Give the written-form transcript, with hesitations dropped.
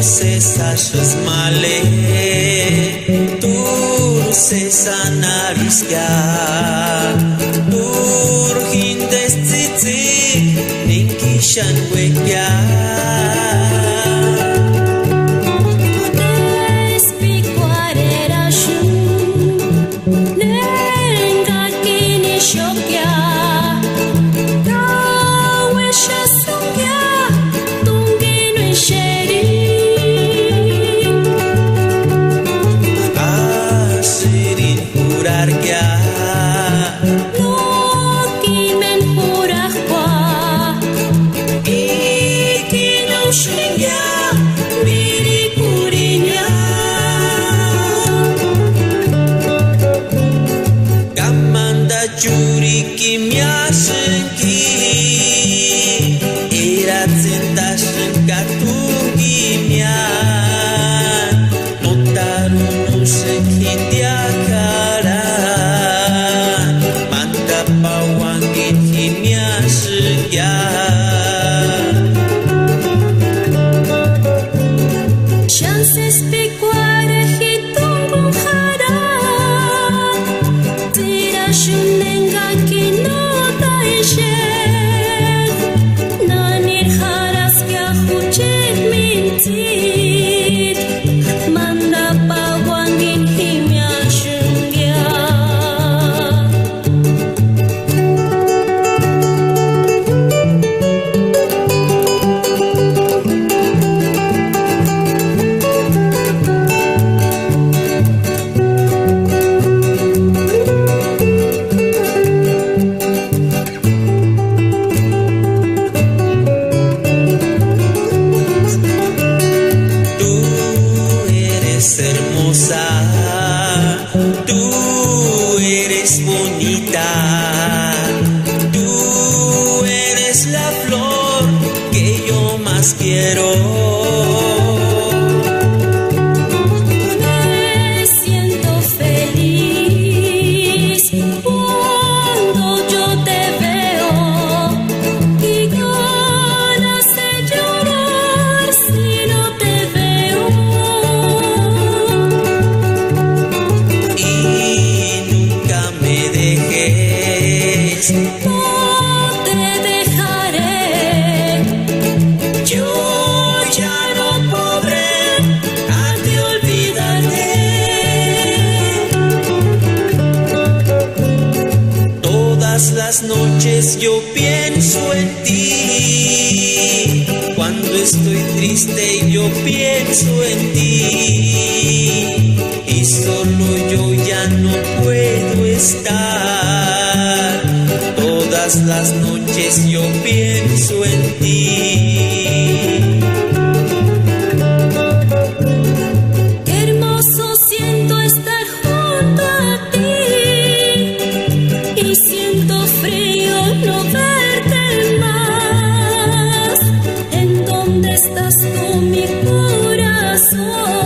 Saços male tur sesana riska tur hindes tsitsi ninkishan wekya Juri kimia sengki Irat cinta sengkatu kimia Notarunu sengki tiakara Manda pawangin kimia sengya Chances pecuare hitung hara Tira shunenga kino taishe Nanir haras kya hujet mintit Manda pawangin himya shungya Hermosa, tú eres bonita, tú eres la flor que yo más quiero. Me siento feliz cuando yo te veo y ganas de llorar si no te veo. No te dejaré, yo ya no podré a ti olvidarte. Todas las noches yo pienso en ti, cuando estoy triste yo pienso en ti, y solo yo ya no puedo estar. Todas las noches yo pienso en ti. Qué hermoso siento estar junto a ti y siento frío no verte más. ¿En dónde estás tú, mi corazón?